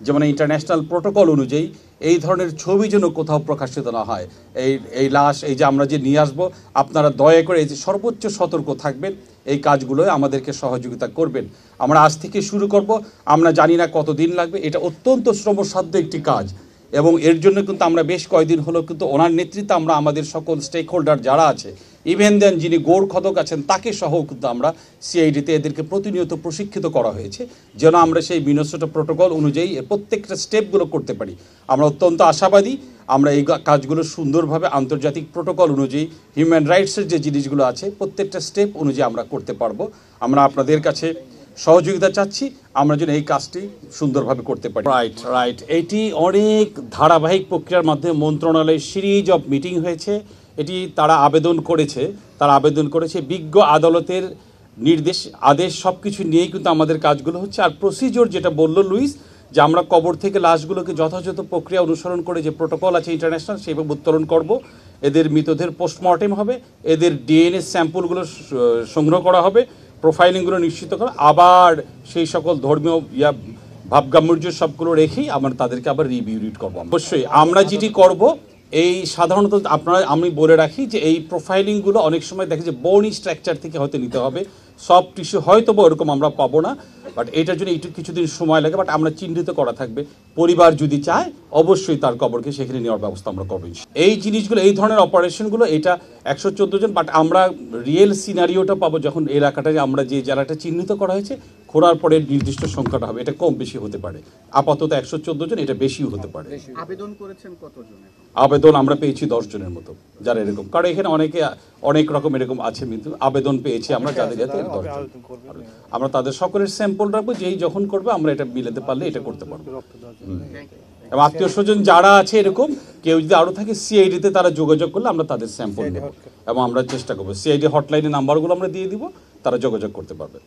যেমন international protocol অনুযায়ী এই ধরনের ছবি যেন কোথাও প্রকাশিত না হয়। এই লাশ এই যে আমরা যে নিয়ে আসবো, আপনারা দয়া করে এই যে সর্বোচ্চ সতর্ক থাকবেন, এই কাজগুলোয় আমাদেরকে সহযোগিতা করবেন। আমরা আজ থেকে শুরু করব, আমরা জানি না কতদিন লাগবে, এটা অত্যন্ত শ্রমসাধ্য একটি কাজ এবং এর জন্য কিন্তু আমরা বেশ কয়েকদিন হলো কিন্তু ওনার নেতৃত্বে আমরা আমাদের সকল স্টেক হোল্ডার যারা আছে, ইভেন দেন যিনি গৌর খদক আছেন তাকে সহ কিন্তু আমরা সিআইডিতে এদেরকে প্রতিনিয়ত প্রশিক্ষিত করা হয়েছে যেন আমরা সেই মিনেসোটা প্রোটোকল অনুযায়ী প্রত্যেকটা স্টেপগুলো করতে পারি। আমরা অত্যন্ত আশাবাদী আমরা এই কাজগুলো সুন্দরভাবে আন্তর্জাতিক প্রোটোকল অনুযায়ী হিউম্যান রাইটসের যে জিনিসগুলো আছে প্রত্যেকটা স্টেপ অনুযায়ী আমরা করতে পারবো। আমরা আপনাদের কাছে সহযোগিতা চাচ্ছি আমরা যেন এই কাজটি সুন্দরভাবে করতে পারি। রাইট এটি অনেক ধারাবাহিক প্রক্রিয়ার মাধ্যমে মন্ত্রণালয়ের সিরিজ অফ মিটিং হয়েছে। এটি তারা আবেদন করেছে বিজ্ঞ আদালতের নির্দেশ আদেশ সব কিছু নিয়েই কিন্তু আমাদের কাজগুলো হচ্ছে। আর প্রসিজিওর যেটা বলল লুইস, যে আমরা কবর থেকে লাশগুলোকে যথাযথ প্রক্রিয়া অনুসরণ করে যে প্রোটোকল আছে ইন্টারন্যাশনাল সেইভাবে উত্তোলন করব, এদের মৃতদেহ পোস্টমর্টেম হবে, এদের ডিএনএ স্যাম্পলগুলো সংগ্রহ করা হবে, প্রোফাইলিংগুলো নিশ্চিত করা, আবার সেই সকল ধর্মীয় ভাবগাম্ভীর্য সবগুলো রেখেই আমরা তাদেরকে আবার রিভিউড করবো। অবশ্যই আমরা যেটি করব এই সাধারণত আমি বলে রাখি যে এই প্রোফাইলিংগুলো অনেক সময় দেখে যে বোন স্ট্রাকচার থেকে হয়তো নিতে হবে, সফট টিস্যু হয়তো বা ওরকম আমরা পাবো না, বাট এটার জন্য একটু কিছুদিন সময় লাগে, বাট আমরা চিহ্নিত করা থাকবে। পরিবার যদি চায় অবশ্যই তার কবরকে সেখানে নেওয়ার ব্যবস্থা আমরা করবো। এই জিনিসগুলো এই ধরনের অপারেশনগুলো এটা 114 জন, বাট আমরা রিয়েল সিনারিওটা পাবো যখন এলাকাটা আমরা যে জেলাটা চিহ্নিত করা হয়েছে খোঁড়ার পরে নির্দিষ্ট সংখ্যাটা হবে, এটা কম বেশি হতে পারে। আপাতত 114 জন, এটা বেশিও হতে পারে। আবেদন করেছেন কতজন? আবেদন আমরা পেয়েছি 10 জনের মতো যারা এরকম, কারণ এখানে অনেক রকম এরকম আছে, কিন্তু আবেদন পেয়েছি আমরা যাদের যাতে 10 জন। আমরা তাদের সকলের স্যাম্পল রাখবো, যেই যখন করবে আমরা এটা মিলাতে পারলে এটা করতে পারবো। এবং আত্মীয় স্বজন যারা আছে এরকম কেউ যদি আরও থাকে সিআইডিতে তারা যোগাযোগ করলে আমরা তাদের স্যাম্পল নেব এবং আমরা চেষ্টা করবো সিআইডি হটলাইনের নাম্বারগুলো আমরা দিয়ে দিব, তারা যোগাযোগ করতে পারবে।